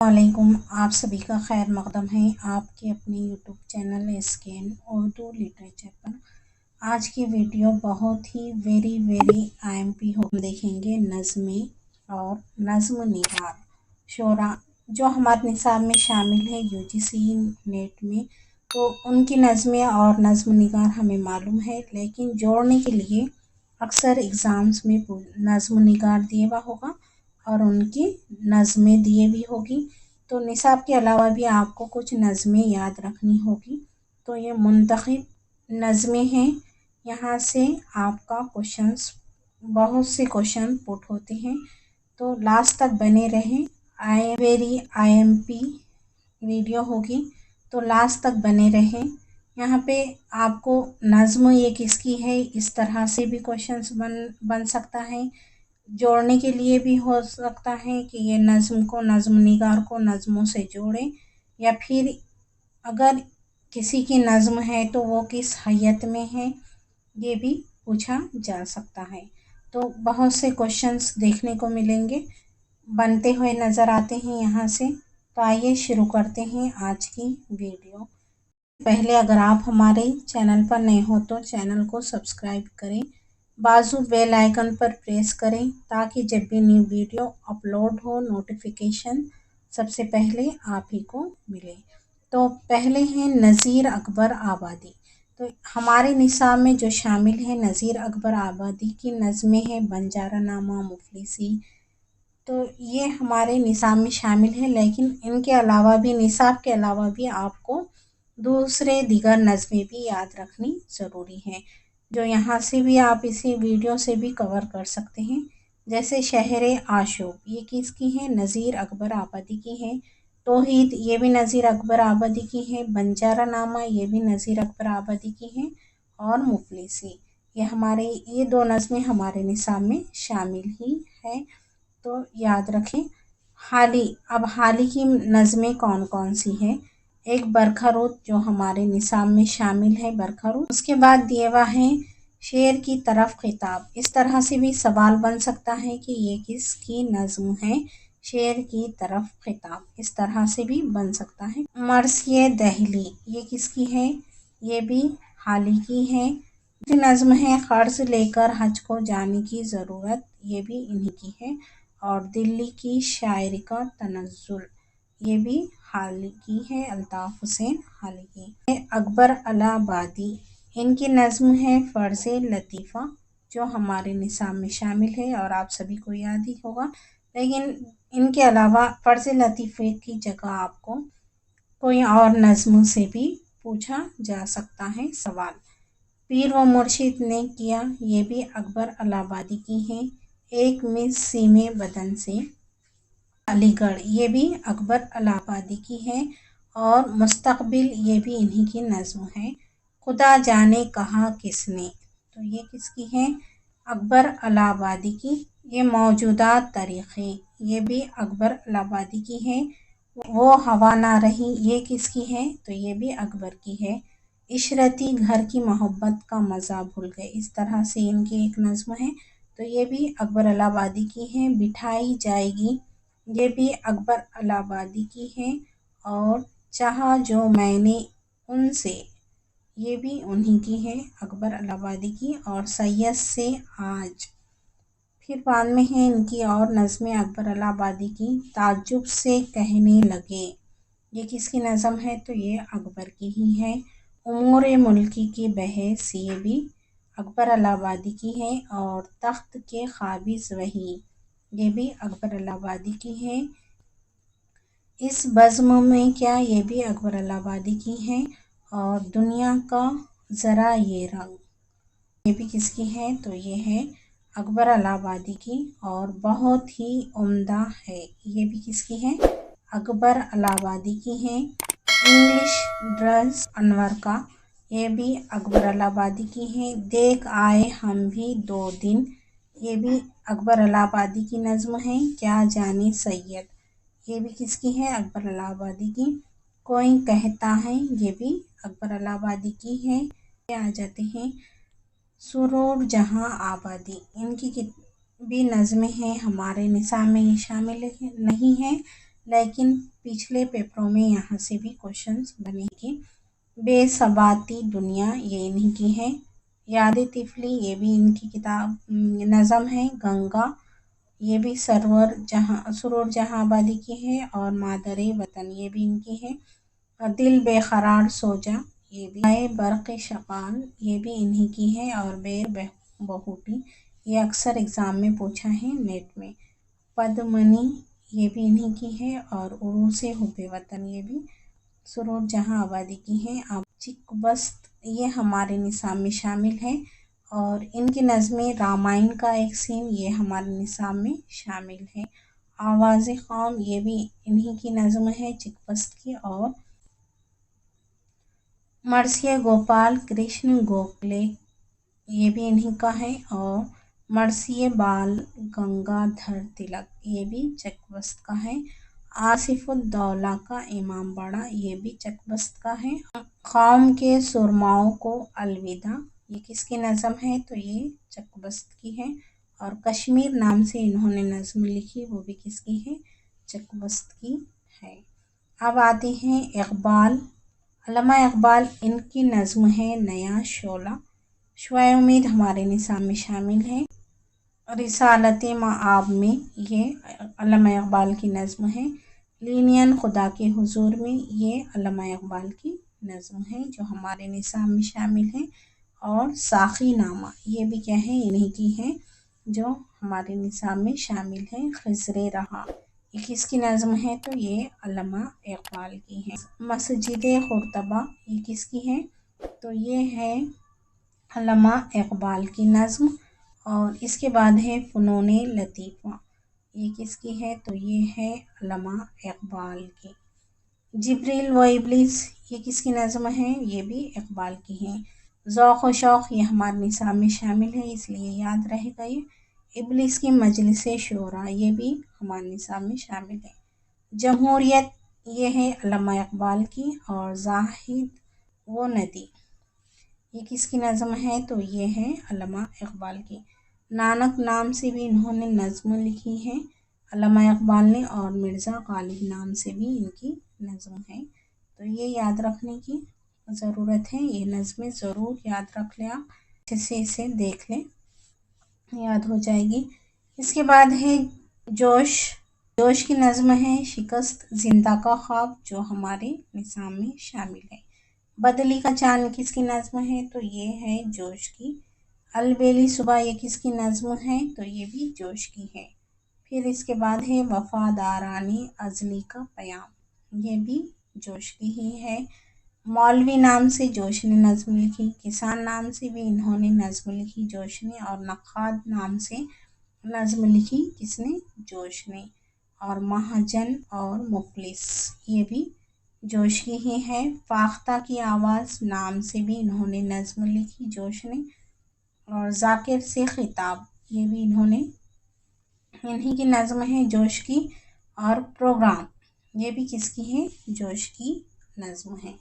वालेकुम। आप सभी का खैर मकदम है आपके अपने यूट्यूब चैनल एसकेएन उर्दू लिटरेचर पर। आज की वीडियो बहुत ही वेरी आईएमपी हो देखेंगे नज़्में और नज़्म निगार शोरा जो हमारे निसाब में शामिल है यूजीसी नेट में। तो उनकी नज़्में और नज़्म निगार हमें मालूम है, लेकिन जोड़ने के लिए अक्सर एग्ज़ाम्स में नज़्म निगार दिए हुआ होगा और उनकी नज़में दिए भी होगी। तो निसाब के अलावा भी आपको कुछ नज़में याद रखनी होगी। तो ये मुंतखब नज़में हैं। यहाँ से आपका क्वेश्चंस बहुत से क्वेश्चन पुट होते हैं, तो लास्ट तक बने रहें। आईएमपी वीडियो होगी, तो लास्ट तक बने रहें। यहाँ पे आपको नज़्म ये किसकी है इस तरह से भी क्वेश्चंस बन सकता है। जोड़ने के लिए भी हो सकता है कि ये नज़्म को नज़्म निगार को नज़्मों से जोड़ें, या फिर अगर किसी की नज़्म है तो वो किस हैयत में है ये भी पूछा जा सकता है। तो बहुत से क्वेश्चंस देखने को मिलेंगे, बनते हुए नज़र आते हैं यहाँ से। तो आइए शुरू करते हैं आज की वीडियो। पहले अगर आप हमारे चैनल पर नए हो तो चैनल को सब्सक्राइब करें, बाजू बेल आइकन पर प्रेस करें ताकि जब भी न्यू वीडियो अपलोड हो नोटिफिकेशन सबसे पहले आप ही को मिले। तो पहले हैं नज़ीर अकबर आबादी। तो हमारे निसाब में जो शामिल है नज़ीर अकबर आबादी की नज़में हैं बंजारा नामा, मुफलिसी। तो ये हमारे निसाब में शामिल है, लेकिन इनके अलावा भी निसाब के अलावा भी आपको दूसरे दीगर नज़में भी याद रखनी ज़रूरी है, जो यहाँ से भी आप इसी वीडियो से भी कवर कर सकते हैं। जैसे शहर आशूब ये किसकी है, नज़ीर अकबर आबादी की है। तौहीद ये भी नज़ीर अकबर आबादी की है। बंजारा नामा ये भी नज़ीर अकबर आबादी की है। और मुफलिसी ये दो नज़में हमारे निसाब में शामिल ही है, तो याद रखें। हाली की नज़में कौन कौन सी हैं। एक बरखरुद जो हमारे निसाब में शामिल है बरखरुद। उसके बाद दिए हुआ है शेर की तरफ खिताब। इस तरह से भी सवाल बन सकता है कि ये किसकी नज़्म है, शेर की तरफ खिताब, इस तरह से भी बन सकता है। मरसिए दहली ये किसकी है, ये भी हाली की है। नज़्म है कर्ज लेकर हज को जाने की ज़रूरत, ये भी इन्हीं की है। और दिल्ली की शायरी का तनज़्ज़ुल ये भी हाली की है, अल्ताफ़ हुसैन हाली की। अकबर अलाहाबादी इनकी नज़्म है फ़र्ज़ लतीफ़ा, जो हमारे निसाब में शामिल है और आप सभी को याद ही होगा। लेकिन इनके अलावा फ़र्ज़ लतीफ़े की जगह आपको कोई और नज़्म से भी पूछा जा सकता है सवाल। पीर व मुर्शिद ने किया ये भी अकबर अलाहाबादी की है। एक मिस सीमे बदन से अलीगढ़ ये भी अकबर अलाहाबादी की है। और मुस्तकबिल ये भी इन्हीं की नज़्म है। खुदा जाने कहा किसने तो ये किसकी है, अकबर अलाहाबादी की। ये मौजूदात तरीक़े ये भी अकबर अलाहाबादी की है। वो हवा ना रही ये किसकी है, तो ये भी अकबर की है। इशरती घर की मोहब्बत का मज़ा भूल गए, इस तरह से इनकी एक नज़्म है, तो ये भी अकबर अलाहाबादी की है। बिठाई जाएगी ये भी अकबर अलाहाबादी की है। और चाहा जो मैंने उनसे ये भी उन्हीं की है, अकबर अलाहाबादी की। और सैयद से आज फिर बाद में है इनकी और नज़में अकबर अलाहाबादी की। ताज्जुब से कहने लगे ये किसकी नज़म है, तो ये अकबर की ही है। उमूर मुल्की की बहस ये भी अकबर अलाहाबादी की है। और तख्त के काबिज़ वही ये भी अकबर अलाहाबादी की है। इस बज़्म में क्या ये भी अकबर अलाहाबादी की है। और दुनिया का ज़रा ये रंग ये भी किसकी है, तो ये है अकबर अलाहाबादी की। और बहुत ही उम्दा है ये भी किसकी है, अकबर अलाहाबादी की है। इंग्लिश ड्रेस अनवर का ये भी अकबर अलाहाबादी की है। देख आए हम भी दो दिन ये भी अकबर अलाहाबादी की नज़्म है। क्या जाने सैयद ये भी किसकी है, अकबर अलाहाबादी की। कोई कहता है ये भी अकबर अलाहाबादी की है। ये आ जाते हैं सुरूर जहां आबादी इनकी भी नज़में हैं, हमारे निसाब में ये शामिल नहीं है, लेकिन पिछले पेपरों में यहाँ से भी क्वेश्चंस बने कि बेसबाती दुनिया ये इन्हीं की है, याद तिफली ये भी इनकी किताब नज़म है, गंगा ये भी सुरूर जहाँ आबादी की है, और मादरे वतन ये भी इनकी है, और दिल बेकरार सो जा ये भी, आए बर्क़ शकाल ये भी इन्हीं की है, और बहुटी ये अक्सर एग्ज़ाम में पूछा है नेट में, पद्मनी ये भी इन्हीं की है, और उरूस हुब्बे वतन ये भी सुरूर जहाँ आबादी की है। अब चिकबस्त ये हमारे निसाब में शामिल है, और इनकी नज़में रामायण का एक सीन ये हमारे निसाब में शामिल है। आवाज़ कौम ये भी इन्हीं की नज़म है चिकबस्त की, और मर्सिया गोपाल कृष्ण गोखले ये भी इन्हीं का है, और मर्सिया बाल गंगाधर तिलक ये भी चिकबस्त का है। आसिफुद्दौला का इमाम बाड़ा ये भी चिकबस्त का है। कौम के सुरमाओं को अलविदा ये किसकी नज़म है, तो ये चिकबस्त की है, और कश्मीर नाम से इन्होंने नज़म लिखी वो भी किसकी है, चिकबस्त की है। अब आते हैं इकबाल, अल्लामा इकबाल इनकी नज़म है नया शोला, शुआए उम्मीद हमारे निसाब में शामिल है। रिसालत मआब में ये अल्लामा इकबाल की नज़म है। लीनियन खुदा के हुजूर में ये अल्लामा इकबाल की नज़म है जो हमारे निसाब में शामिल है। और साखी नामा ये भी क्या है, इन्हीं की है जो हमारे निसाब में शामिल है। खिज़रे रहा ये किसकी नज़म है, तो ये अल्लामा इकबाल की है। मस्जिद खुर्तबा ये किसकी है, तो ये है अल्लामा इकबाल की नज़म। और इसके बाद है फ़नूने लतीफ़ा ये किसकी है, तो ये है अल्लामा इकबाल की। जिब्रील व इब्लीस ये किसकी नज़म है, ये भी इकबाल की है। ज़ौक़ व शौक़ ये हमारे निसाब में शामिल है इसलिए याद रहेगा ये। इब्लीस की मजलिस शोरा ये भी हमारे निसाब में शामिल है। जमहूरियत ये है अल्लामा इकबाल की। और ज़ाहिद वो नदी ये किसकी नज़म है, तो ये है अल्लामा इकबाल की। नानक नाम से भी इन्होंने नज़म लिखी है अल्लामा इकबाल ने, और मिर्ज़ा गालिब नाम से भी इनकी नज़म है। तो ये याद रखने की ज़रूरत है, ये नज़में ज़रूर याद रख लें आप, अच्छे से इसे देख लें, याद हो जाएगी। इसके बाद है जोश, जोश की नज़म है शिकस्त जिंदा का ख्वाब जो हमारे निसाब में शामिल है। बदली का चांद किसकी नज़म है, तो ये है जोश की। अलबेली सुबह ये किसकी नज़म है, तो ये भी जोश की है। फिर इसके बाद है वफादारानी अजली का पयाम ये भी जोश की ही है। मौलवी नाम से जोश ने नज़म लिखी, किसान नाम से भी इन्होंने नज़म लिखी जोश ने, और नक्काद नाम से नज़म लिखी किसने, जोश ने। और महाजन और मुफलिस ये भी जोश की ही है। फाख्ता की आवाज़ नाम से भी इन्होंने नज़म लिखी जोश ने। और जाकिर से खिताब ये भी इन्हीं की नज़म है जोश की। और प्रोग्राम ये भी किसकी है, जोश की नज़म है।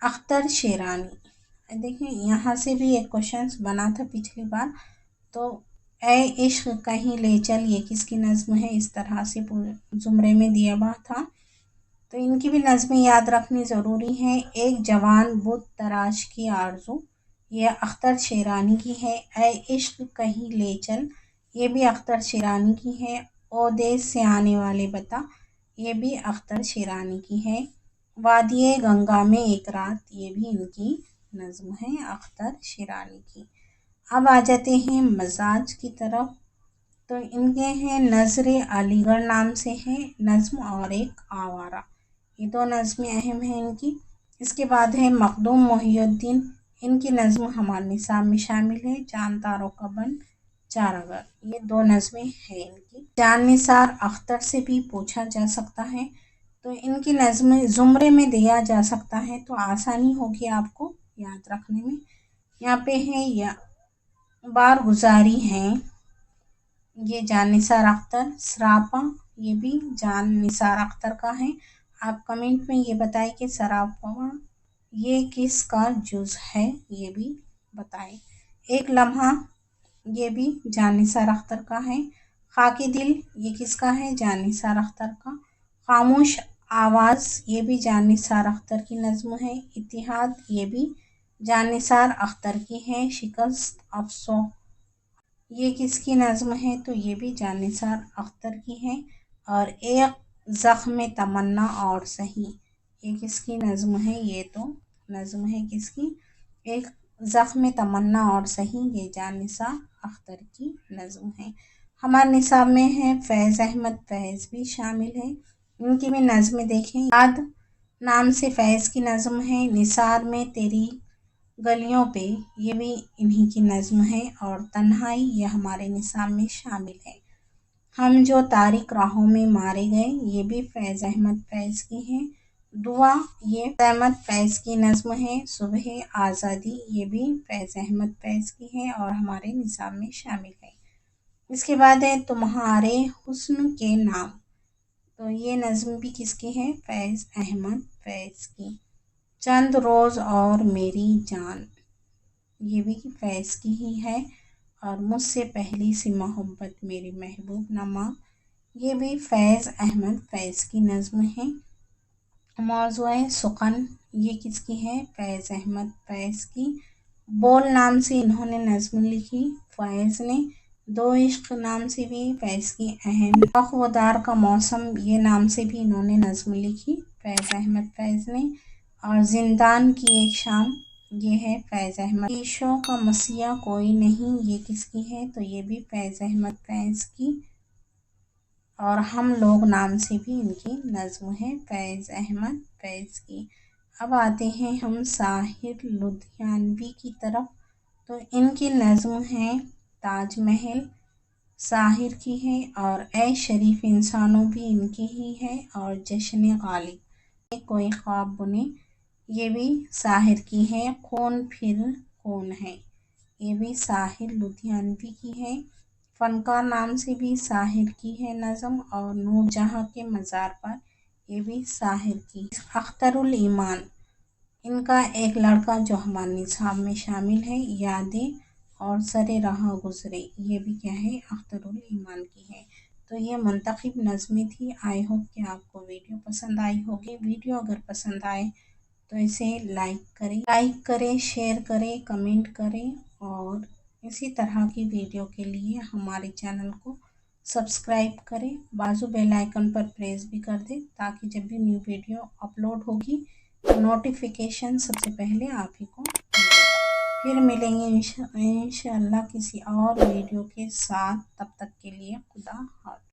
अख्तर शेरानी देखिए यहाँ से भी एक क्वेश्चन बना था पिछली बार, तो ए इश्क कहीं ले चल ये किसकी नज़म है, इस तरह से पूरे ज़ुमरे में दिया हुआ था, तो इनकी भी नज़में याद रखनी ज़रूरी है। एक जवान बुत तराश की आरज़ू ये अख्तर शेरानी की है। ए इश्क कहीं ले चल ये भी अख्तर शेरानी की है। ओ देश से आने वाले बता ये भी अख्तर शेरानी की है। वादिये गंगा में एक रात ये भी इनकी नज़म है अख्तर शेरानी की। अब आ जाते हैं मजाज की तरफ, तो इनके हैं नज़र अलीगढ़ नाम से है नज़म, और एक आवारा ये दो नज़में अहम हैं इनकी। इसके बाद है मखदूम मोहिउद्दीन इनकी नज़म हमारे निसाब में शामिल है। चांद तारों का बन चारागर ये दो नज़में हैं इनकी। जान निसार अख्तर से भी पूछा जा सकता है, तो इनकी नज़में ज़ुमरे में दिया जा सकता है तो आसानी होगी आपको याद रखने में। यहाँ पे है या बार गुजारी हैं ये जान निसार अख्तर। सरापा ये भी जान निसार अख्तर का है। आप कमेंट में ये बताएं कि सरापा ये किसका जुज़ है, ये भी बताएं। एक लम्हा ये भी जान निसार अख्तर का है। खाकी दिल ये किसका है, जान निसार अख्तर का। खामोश आवाज़ ये भी जानिसार अख्तर की नज़्म है। इत्तिहाद ये भी जानिसार अख्तर की है। शिकस्त अफसोस ये किसकी नज़्म है? तो ये भी जानिसार अख्तर की है। और एक ज़ख्म तमन्ना और सही ये किसकी नज़्म है? ये तो नज़्म है किसकी? एक ज़ख्म तमन्ना और सही ये जानिसार अख्तर की नज़्म है। हमारे निसाब में है फैज़ अहमद फैज़ भी शामिल है। इनकी भी नज़्में देखें। याद नाम से फैज़ की नज़्म है। निसार में तेरी गलियों पे ये भी इन्हीं की नज़्म है। और तन्हाई ये हमारे निसाब में शामिल है। हम जो तारिक राहों में मारे गए ये भी फैज़ अहमद फैज़ की है। दुआ ये फैज़ अहमद फैज़ की नज़्म है। सुबह आज़ादी ये भी फैज़ अहमद फैज़ की है और हमारे निसाब में शामिल है। इसके बाद है तुम्हारे हुस्न के नाम, तो ये नज़्म भी किसकी है? फैज़ अहमद फैज़ की। चंद रोज़ और मेरी जान ये भी फैज़ की ही है। और मुझसे पहली सी मोहब्बत मेरी महबूब नमा ये भी फैज़ अहमद फैज़ की नज़्म है। मौज़ूए सुखन ये किसकी है? फैज़ अहमद फैज़ की। बोल नाम से इन्होंने नज़्म लिखी फैज़ ने। दो इश्क नाम से भी फैज़ की अहम। अखवदार का मौसम ये नाम से भी इन्होंने नज़्म लिखी फैज़ अहमद फैज़ ने। और जिंदान की एक शाम ये है फैज़ अहमद। ईशों का मसीहा कोई नहीं ये किसकी है? तो ये भी फैज़ अहमद फैज़ की। और हम लोग नाम से भी इनकी नज़्म है फैज़ अहमद फैज़ की। अब आते हैं हम साहिर लुधियानवी की तरफ। तो इनकी नज़्म है ताजमहल साहिर की है। और ए शरीफ इंसानों भी इनकी ही है। और जश्न गालिब कोई ख्वाब बुने ये भी साहिर की है। कौन फिर कौन है ये भी साहिर लुधियानवी की है। फनकार नाम से भी साहिर की है नज़्म। और नूरजहाँ के मज़ार पर ये भी साहिर की। अख्तरुल ईमान इनका एक लड़का जो हमारे निसाब में शामिल है। यादें और सरे रहा गुजरे ये भी क्या है? अख्तरुल ईमान की है। तो ये मुंतखब नज़में थी। आई होप कि आपको वीडियो पसंद आई होगी। वीडियो अगर पसंद आए तो इसे लाइक करें, शेयर करें, कमेंट करें। और इसी तरह की वीडियो के लिए हमारे चैनल को सब्सक्राइब करें। बाजू बेल आइकन पर प्रेस भी कर दें ताकि जब भी न्यू वीडियो अपलोड होगी तो नोटिफिकेशन सबसे पहले आप ही को मिलेगा। फिर मिलेंगे इंशाअल्लाह किसी और वीडियो के साथ। तब तक के लिए खुदा हाफ़िज़।